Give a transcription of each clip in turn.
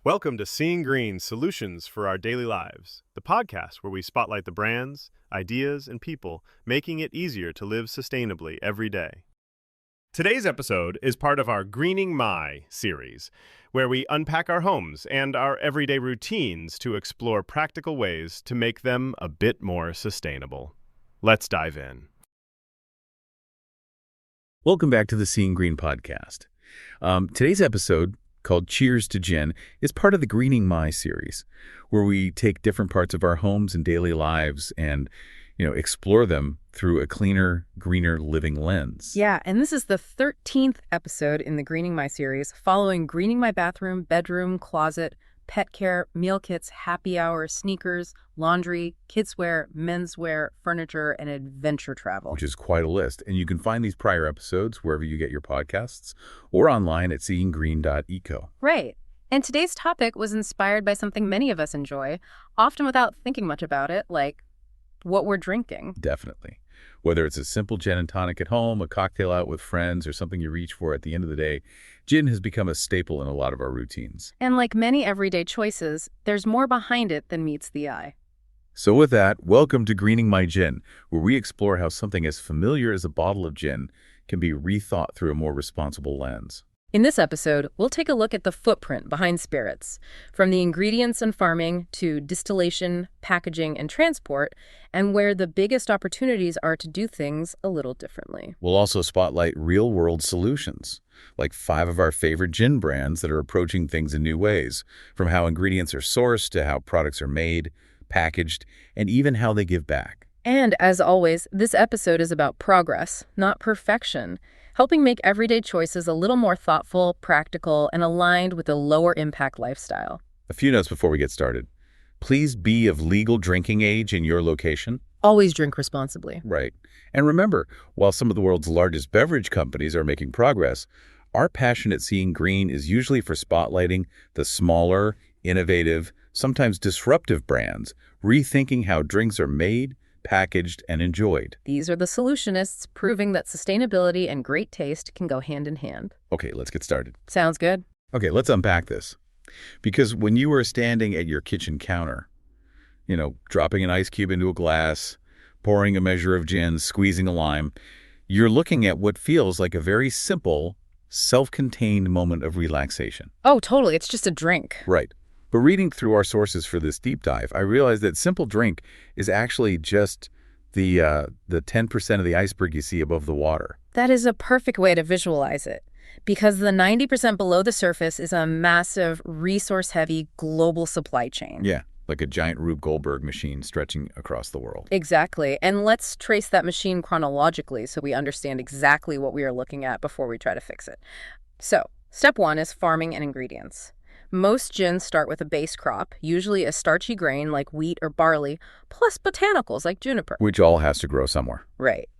Welcome to Seeing Green Solutions for Our Daily Lives, the podcast where we spotlight the brands, ideas, and people making it easier to live sustainably every day. Today's episode is part of our Greening My series, where we unpack our homes and our everyday routines to explore practical ways to make them a bit more sustainable. Let's dive in. Welcome back to the Seeing Green podcast. Today's episode, called Cheers to Gin, is part of the Greening My series, where we take different parts of our homes and daily lives and, explore them through a cleaner, greener living lens. Yeah, and this is the 13th episode in the Greening My series, following greening my bathroom, bedroom, closet, pet care, meal kits, happy hour, sneakers, laundry, kidswear, menswear, furniture, and adventure travel. Which is quite a list. And you can find these prior episodes wherever you get your podcasts or online at seeinggreen.eco. Right. And today's topic was inspired by something many of us enjoy, often without thinking much about it, like what we're drinking. Definitely. Whether it's a simple gin and tonic at home, a cocktail out with friends, or something you reach for at the end of the day, gin has become a staple in a lot of our routines. And like many everyday choices, there's more behind it than meets the eye. So with that, welcome to Greening My Gin, where we explore how something as familiar as a bottle of gin can be rethought through a more responsible lens. In this episode, we'll take a look at the footprint behind spirits, from the ingredients and farming to distillation, packaging, and transport, and where the biggest opportunities are to do things a little differently. We'll also spotlight real-world solutions, like 5 of our favorite gin brands that are approaching things in new ways, from how ingredients are sourced to how products are made, packaged, and even how they give back. And as always, this episode is about progress, not perfection, helping make everyday choices a little more thoughtful, practical, and aligned with a lower impact lifestyle. A few notes before we get started. Please be of legal drinking age in your location. Always drink responsibly. Right. And remember, while some of the world's largest beverage companies are making progress, our passion at Seeing Green is usually for spotlighting the smaller, innovative, sometimes disruptive brands, rethinking how drinks are made, packaged, and enjoyed. These are the solutionists proving that sustainability and great taste can go hand in hand. Okay, let's get started. Sounds good. Okay, let's unpack this. Because when you are standing at your kitchen counter, dropping an ice cube into a glass, pouring a measure of gin, squeezing a lime, you're looking at what feels like a very simple, self-contained moment of relaxation. Oh, totally. It's just a drink. Right. But reading through our sources for this deep dive, I realized that simple drink is actually just the 10% of the iceberg you see above the water. That is a perfect way to visualize it, because the 90% below the surface is a massive, resource-heavy global supply chain. Yeah, like a giant Rube Goldberg machine stretching across the world. Exactly. And let's trace that machine chronologically so we understand exactly what we are looking at before we try to fix it. So, step 1 is farming and ingredients. Most gins start with a base crop, usually a starchy grain like wheat or barley, plus botanicals like juniper. Which all has to grow somewhere. Right.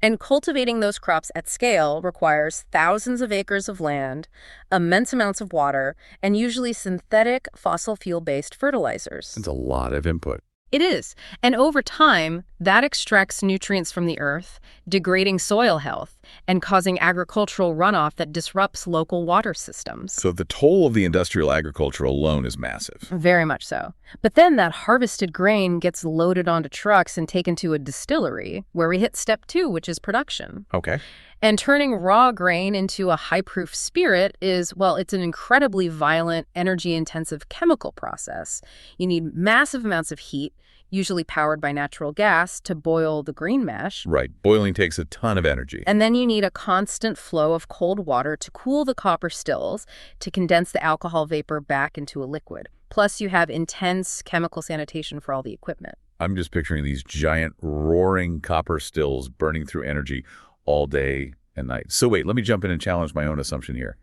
And cultivating those crops at scale requires thousands of acres of land, immense amounts of water, and usually synthetic fossil fuel-based fertilizers. It's a lot of input. It is. And over time, that extracts nutrients from the earth, degrading soil health and causing agricultural runoff that disrupts local water systems. So the toll of the industrial agriculture alone is massive. Very much so. But then that harvested grain gets loaded onto trucks and taken to a distillery, where we hit step 2, which is production. Okay. And turning raw grain into a high-proof spirit is, well, it's an incredibly violent, energy-intensive chemical process. You need massive amounts of heat, usually powered by natural gas, to boil the green mash. Right. Boiling takes a ton of energy. And then you need a constant flow of cold water to cool the copper stills, to condense the alcohol vapor back into a liquid. Plus, you have intense chemical sanitation for all the equipment. I'm just picturing these giant, roaring copper stills burning through energy all day and night. So wait, let me jump in and challenge my own assumption here.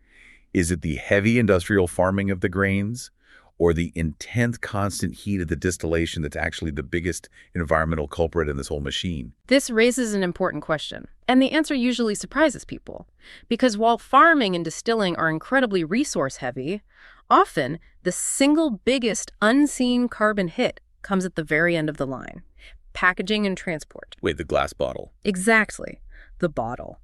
Is it the heavy industrial farming of the grains or the intense constant heat of the distillation that's actually the biggest environmental culprit in this whole machine? This raises an important question, and the answer usually surprises people. Because while farming and distilling are incredibly resource-heavy, often the single biggest unseen carbon hit comes at the very end of the line: packaging and transport. Wait, the glass bottle. Exactly. The bottle.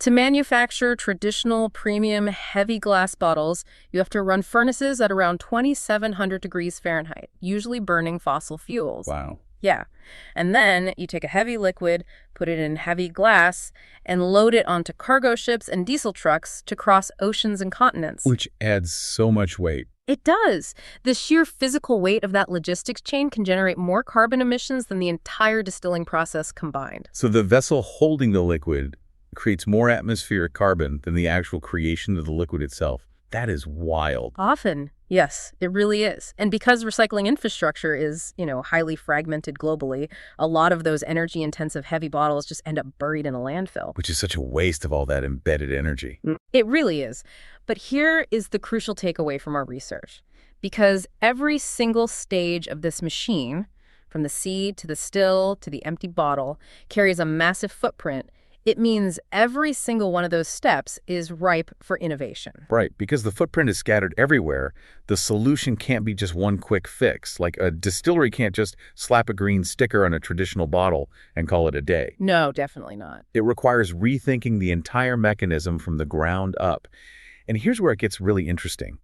To manufacture traditional premium heavy glass bottles, you have to run furnaces at around 2,700 degrees Fahrenheit, usually burning fossil fuels. Wow. Yeah. And then you take a heavy liquid, put it in heavy glass, and load it onto cargo ships and diesel trucks to cross oceans and continents. Which adds so much weight. It does. The sheer physical weight of that logistics chain can generate more carbon emissions than the entire distilling process combined. So the vessel holding the liquid creates more atmospheric carbon than the actual creation of the liquid itself. That is wild. Often, yes, it really is. And because recycling infrastructure is, highly fragmented globally, a lot of those energy-intensive heavy bottles just end up buried in a landfill. Which is such a waste of all that embedded energy. It really is. But here is the crucial takeaway from our research. Because every single stage of this machine, from the seed to the still to the empty bottle, carries a massive footprint. It means every single one of those steps is ripe for innovation. Right, because the footprint is scattered everywhere, the solution can't be just one quick fix. Like a distillery can't just slap a green sticker on a traditional bottle and call it a day. No, definitely not. It requires rethinking the entire mechanism from the ground up. And here's where it gets really interesting.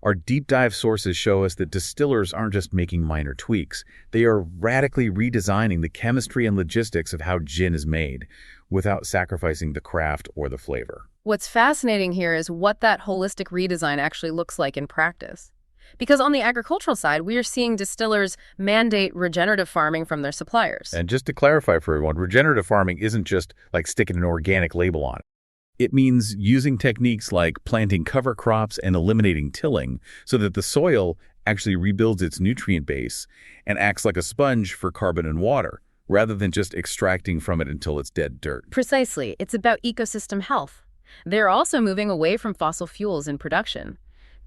Our deep dive sources show us that distillers aren't just making minor tweaks. They are radically redesigning the chemistry and logistics of how gin is made, without sacrificing the craft or the flavor. What's fascinating here is what that holistic redesign actually looks like in practice. Because on the agricultural side, we are seeing distillers mandate regenerative farming from their suppliers. And just to clarify for everyone, regenerative farming isn't just like sticking an organic label on it. It means using techniques like planting cover crops and eliminating tilling so that the soil actually rebuilds its nutrient base and acts like a sponge for carbon and water, rather than just extracting from it until it's dead dirt. Precisely. It's about ecosystem health. They're also moving away from fossil fuels in production.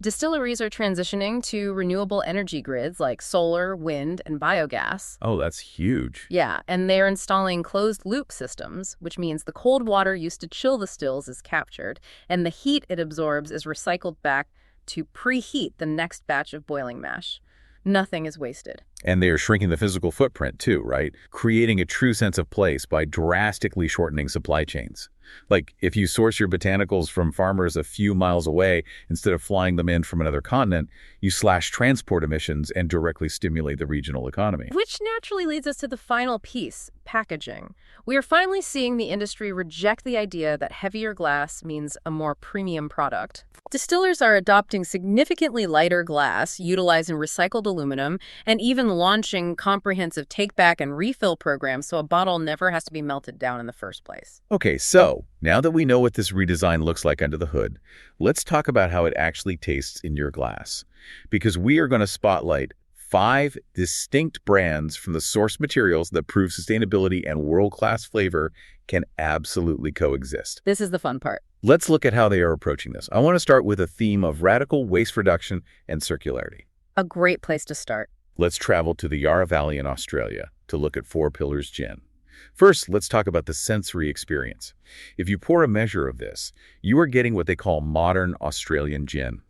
Distilleries are transitioning to renewable energy grids like solar, wind, and biogas. Oh, that's huge. Yeah, and they're installing closed-loop systems, which means the cold water used to chill the stills is captured, and the heat it absorbs is recycled back to preheat the next batch of boiling mash. Nothing is wasted. And they are shrinking the physical footprint too, right? Creating a true sense of place by drastically shortening supply chains. Like if you source your botanicals from farmers a few miles away instead of flying them in from another continent, you slash transport emissions and directly stimulate the regional economy. Which naturally leads us to the final piece, packaging. We are finally seeing the industry reject the idea that heavier glass means a more premium product. Distillers are adopting significantly lighter glass, utilizing recycled aluminum, and even launching comprehensive take-back and refill programs so a bottle never has to be melted down in the first place. Okay, so now that we know what this redesign looks like under the hood, let's talk about how it actually tastes in your glass. Because we are going to spotlight 5 distinct brands from the source materials that prove sustainability and world-class flavor can absolutely coexist. This is the fun part. Let's look at how they are approaching this. I want to start with a theme of radical waste reduction and circularity. A great place to start. Let's travel to the Yarra Valley in Australia to look at 4 Pillars Gin. First, let's talk about the sensory experience. If you pour a measure of this, you are getting what they call modern Australian gin.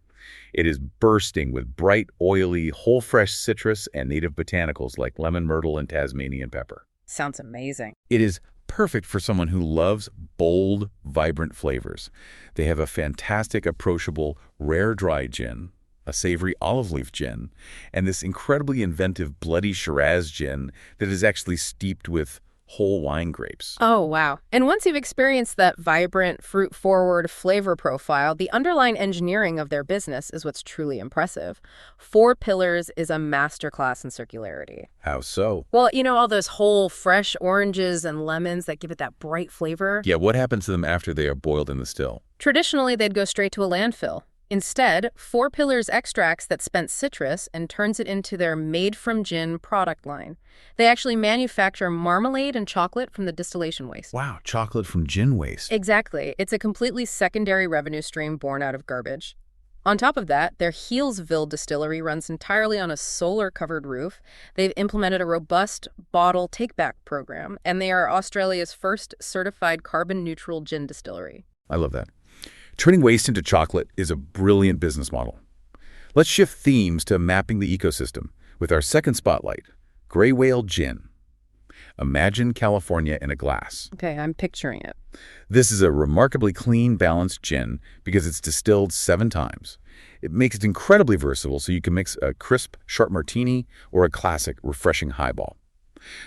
It is bursting with bright, oily, whole fresh citrus and native botanicals like lemon myrtle and Tasmanian pepper. Sounds amazing. It is perfect for someone who loves bold, vibrant flavors. They have a fantastic, approachable, rare dry gin, a savory olive leaf gin, and this incredibly inventive bloody Shiraz gin that is actually steeped with whole wine grapes. Oh, wow. And once you've experienced that vibrant, fruit-forward flavor profile, the underlying engineering of their business is what's truly impressive. 4 Pillars is a masterclass in circularity. How so? Well, all those whole, fresh oranges and lemons that give it that bright flavor? Yeah, what happens to them after they are boiled in the still? Traditionally, they'd go straight to a landfill. Instead, 4 Pillars extracts that spent citrus and turns it into their made-from-gin product line. They actually manufacture marmalade and chocolate from the distillation waste. Wow, chocolate from gin waste. Exactly. It's a completely secondary revenue stream born out of garbage. On top of that, their Healesville distillery runs entirely on a solar-covered roof. They've implemented a robust bottle take-back program, and they are Australia's first certified carbon-neutral gin distillery. I love that. Turning waste into chocolate is a brilliant business model. Let's shift themes to mapping the ecosystem with our second spotlight, Grey Whale Gin. Imagine California in a glass. Okay, I'm picturing it. This is a remarkably clean, balanced gin because it's distilled 7 times. It makes it incredibly versatile, so you can mix a crisp, sharp martini or a classic, refreshing highball.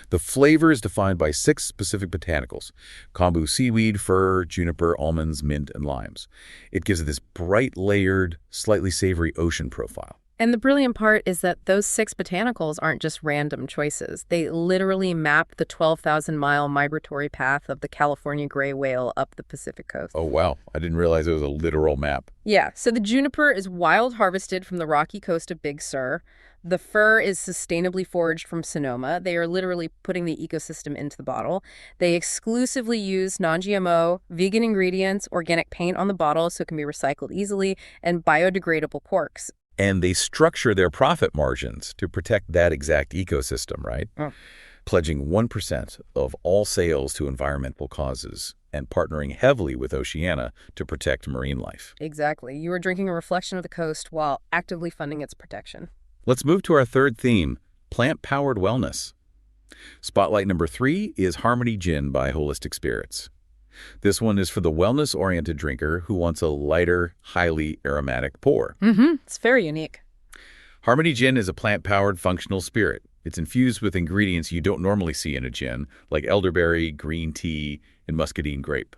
The flavor is defined by 6 specific botanicals: kombu seaweed, fir, juniper, almonds, mint, and limes. It gives it this bright, layered, slightly savory ocean profile. And the brilliant part is that those 6 botanicals aren't just random choices. They literally map the 12,000-mile migratory path of the California gray whale up the Pacific coast. Oh, wow. I didn't realize it was a literal map. Yeah, so the juniper is wild harvested from the rocky coast of Big Sur. The fir is sustainably foraged from Sonoma. They are literally putting the ecosystem into the bottle. They exclusively use non-GMO, vegan ingredients, organic paint on the bottle so it can be recycled easily, and biodegradable corks. And they structure their profit margins to protect that exact ecosystem, right? Pledging 1% of all sales to environmental causes and partnering heavily with Oceana to protect marine life. Exactly. You are drinking a reflection of the coast while actively funding its protection. Let's move to our third theme, plant-powered wellness. Spotlight number 3 is Harmony Gin by Holistic Spirits. This one is for the wellness-oriented drinker who wants a lighter, highly aromatic pour. It's very unique. Harmony Gin is a plant-powered functional spirit. It's infused with ingredients you don't normally see in a gin, like elderberry, green tea, and muscadine grape.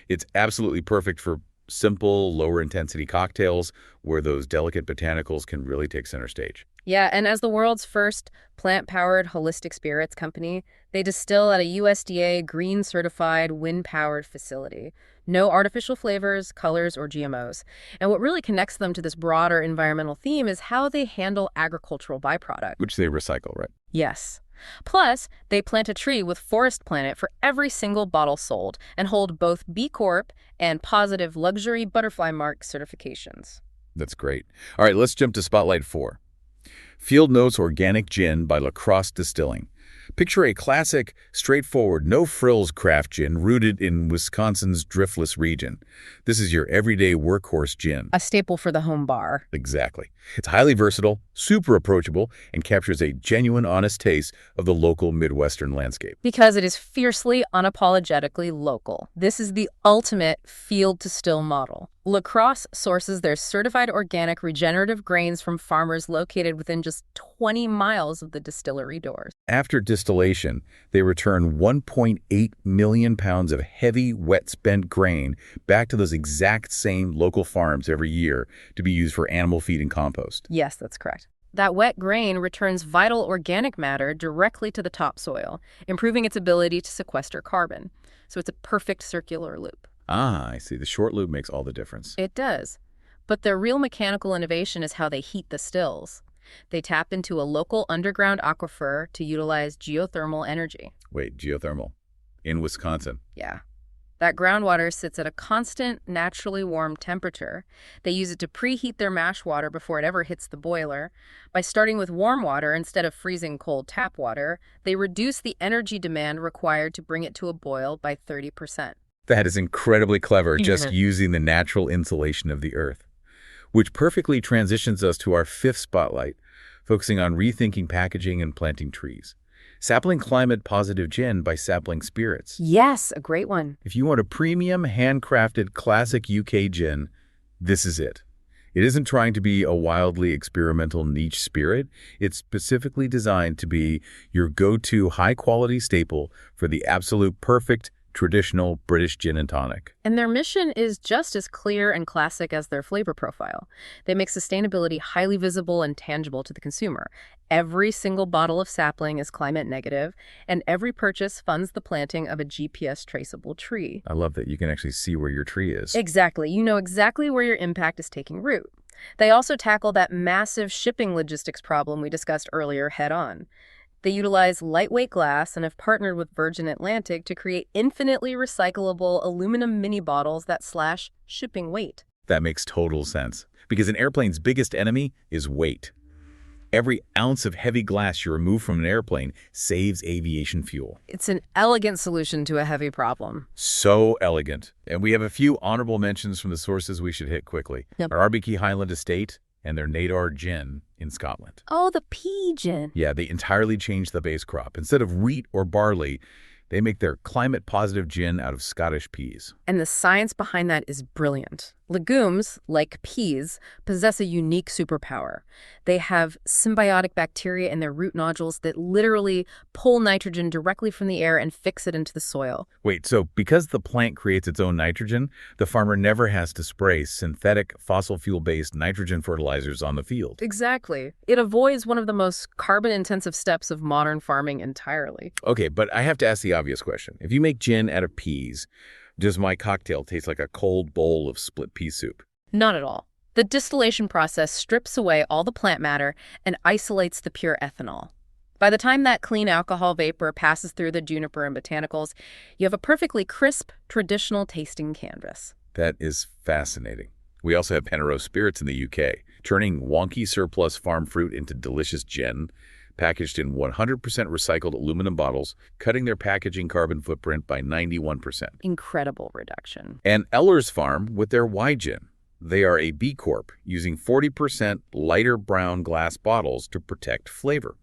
It's absolutely perfect for simple, lower-intensity cocktails where those delicate botanicals can really take center stage. Yeah, and as the world's first plant-powered holistic spirits company, they distill at a USDA green-certified, wind-powered facility. No artificial flavors, colors, or GMOs. And what really connects them to this broader environmental theme is how they handle agricultural byproduct. Which they recycle, right? Yes. Plus, they plant a tree with Forest Planet for every single bottle sold and hold both B Corp and positive luxury butterfly mark certifications. That's great. All right, let's jump to Spotlight 4. Field Notes Organic Gin by La Crosse Distilling. Picture a classic, straightforward, no-frills craft gin rooted in Wisconsin's driftless region. This is your everyday workhorse gin. A staple for the home bar. Exactly. It's highly versatile, super approachable, and captures a genuine, honest taste of the local Midwestern landscape. Because it is fiercely, unapologetically local. This is the ultimate field-to-still model. La Crosse sources their certified organic regenerative grains from farmers located within just 20 miles of the distillery doors. After distillation, they return 1.8 million pounds of heavy, wet-spent grain back to those exact same local farms every year to be used for animal feed and compost. Yes, that's correct. That wet grain returns vital organic matter directly to the topsoil, improving its ability to sequester carbon. So it's a perfect circular loop. Ah, I see. The short loop makes all the difference. It does. But their real mechanical innovation is how they heat the stills. They tap into a local underground aquifer to utilize geothermal energy. Wait, geothermal? In Wisconsin? Yeah. That groundwater sits at a constant, naturally warm temperature. They use it to preheat their mash water before it ever hits the boiler. By starting with warm water instead of freezing cold tap water, they reduce the energy demand required to bring it to a boil by 30%. That is incredibly clever, just using the natural insulation of the earth. Which perfectly transitions us to our 5th spotlight, focusing on rethinking packaging and planting trees. Sapling Climate Positive Gin by Sapling Spirits. Yes, a great one. If you want a premium, handcrafted, classic UK gin, this is it. It isn't trying to be a wildly experimental niche spirit. It's specifically designed to be your go-to high-quality staple for the absolute perfect traditional British gin and tonic. And their mission is just as clear and classic as their flavor profile. They make sustainability highly visible and tangible to the consumer. Every single bottle of sapling is climate negative, and every purchase funds the planting of a GPS traceable tree. I love that you can actually see where your tree is. Exactly. You know exactly where your impact is taking root. They also tackle that massive shipping logistics problem we discussed earlier head on. They utilize lightweight glass and have partnered with Virgin Atlantic to create infinitely recyclable aluminum mini bottles that slash shipping weight. That makes total sense, because an airplane's biggest enemy is weight. Every ounce of heavy glass you remove from an airplane saves aviation fuel. It's an elegant solution to a heavy problem. So elegant. And we have a few honorable mentions from the sources we should hit quickly. Yep. Our RBK Highland Estate, and their Nadar gin in Scotland. Oh, the pea gin. Yeah, they entirely changed the base crop. Instead of wheat or barley, they make their climate-positive gin out of Scottish peas. And the science behind that is brilliant. Legumes, like peas, possess a unique superpower. They have symbiotic bacteria in their root nodules that literally pull nitrogen directly from the air and fix it into the soil. Wait, so because the plant creates its own nitrogen, the farmer never has to spray synthetic fossil fuel-based nitrogen fertilizers on the field? Exactly. It avoids one of the most carbon-intensive steps of modern farming entirely. Okay, but I have to ask the obvious question. If you make gin out of peas, does my cocktail taste like a cold bowl of split pea soup? Not at all. The distillation process strips away all the plant matter and isolates the pure ethanol. By the time that clean alcohol vapor passes through the juniper and botanicals, you have a perfectly crisp, traditional tasting canvas. That is fascinating. We also have Penrose Spirits in the UK, turning wonky surplus farm fruit into delicious gin, packaged in 100% recycled aluminum bottles, cutting their packaging carbon footprint by 91%. Incredible reduction. And Eller's Farm with their Y Gin. They are a B Corp, using 40% lighter brown glass bottles to protect flavor.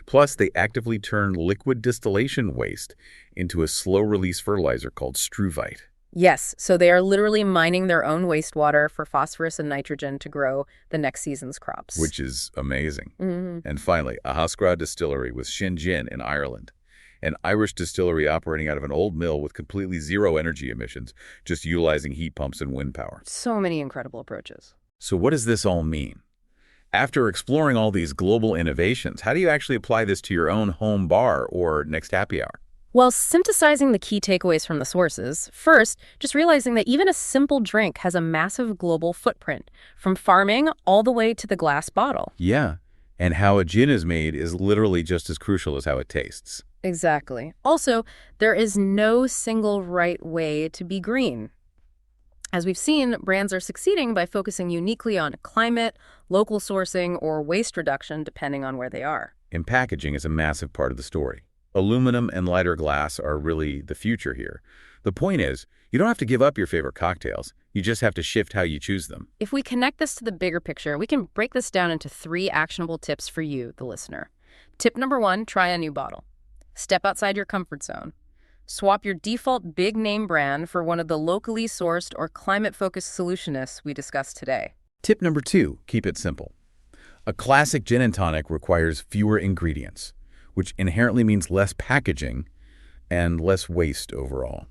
Plus, they actively turn liquid distillation waste into a slow-release fertilizer called struvite. Yes, so they are literally mining their own wastewater for phosphorus and nitrogen to grow the next season's crops. Which is amazing. Mm-hmm. And finally, a Husqvarna distillery with Shin Gin in Ireland. An Irish distillery operating out of an old mill with completely zero energy emissions, just utilizing heat pumps and wind power. So many incredible approaches. So what does this all mean? After exploring all these global innovations, how do you actually apply this to your own home bar or next happy hour? Well, synthesizing the key takeaways from the sources, first, just realizing that even a simple drink has a massive global footprint, from farming all the way to the glass bottle. Yeah, and how a gin is made is literally just as crucial as how it tastes. Exactly. Also, there is no single right way to be green. As we've seen, brands are succeeding by focusing uniquely on climate, local sourcing, or waste reduction, depending on where they are. And packaging is a massive part of the story. Aluminum and lighter glass are really the future here. The point is, you don't have to give up your favorite cocktails. You just have to shift how you choose them. If we connect this to the bigger picture, we can break this down into 3 actionable tips for you, the listener. Tip number 1, try a new bottle. Step outside your comfort zone. Swap your default big name brand for one of the locally sourced or climate-focused solutionists we discussed today. Tip number 2, keep it simple. A classic gin and tonic requires fewer ingredients, which inherently means less packaging and less waste overall.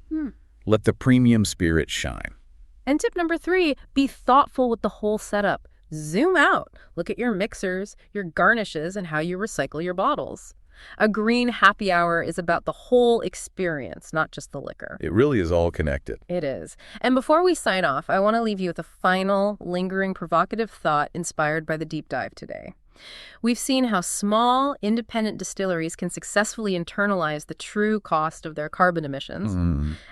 Let the premium spirit shine. And tip number 3, be thoughtful with the whole setup. Zoom out. Look at your mixers, your garnishes, and how you recycle your bottles. A green happy hour is about the whole experience, not just the liquor. It really is all connected. It is. And before we sign off, I want to leave you with a final, lingering, provocative thought inspired by the deep dive today. We've seen how small, independent distilleries can successfully internalize the true cost of their carbon emissions,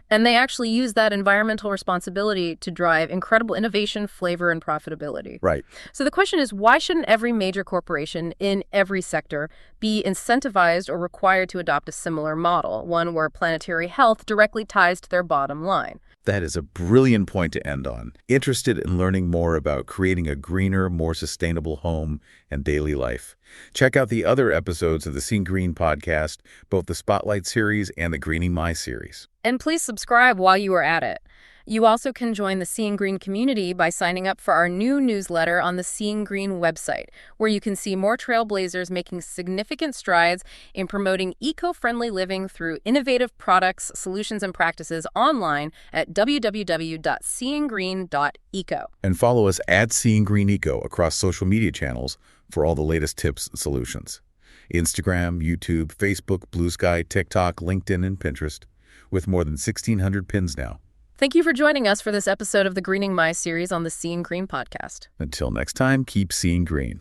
and they actually use that environmental responsibility to drive incredible innovation, flavor, and profitability. Right. So the question is, why shouldn't every major corporation in every sector be incentivized or required to adopt a similar model, one where planetary health directly ties to their bottom line? That is a brilliant point to end on. Interested in learning more about creating a greener, more sustainable home and daily life? Check out the other episodes of the Seeing Green podcast, both the Spotlight series and the Greening My series. And please subscribe while you are at it. You also can join the Seeing Green community by signing up for our new newsletter on the Seeing Green website, where you can see more trailblazers making significant strides in promoting eco-friendly living through innovative products, solutions, and practices online at www.seeinggreen.eco. And follow us at Seeing Green Eco across social media channels for all the latest tips and solutions. Instagram, YouTube, Facebook, Blue Sky, TikTok, LinkedIn, and Pinterest, with more than 1,600 pins now. Thank you for joining us for this episode of the Greening My series on the Seeing Green podcast. Until next time, keep seeing green.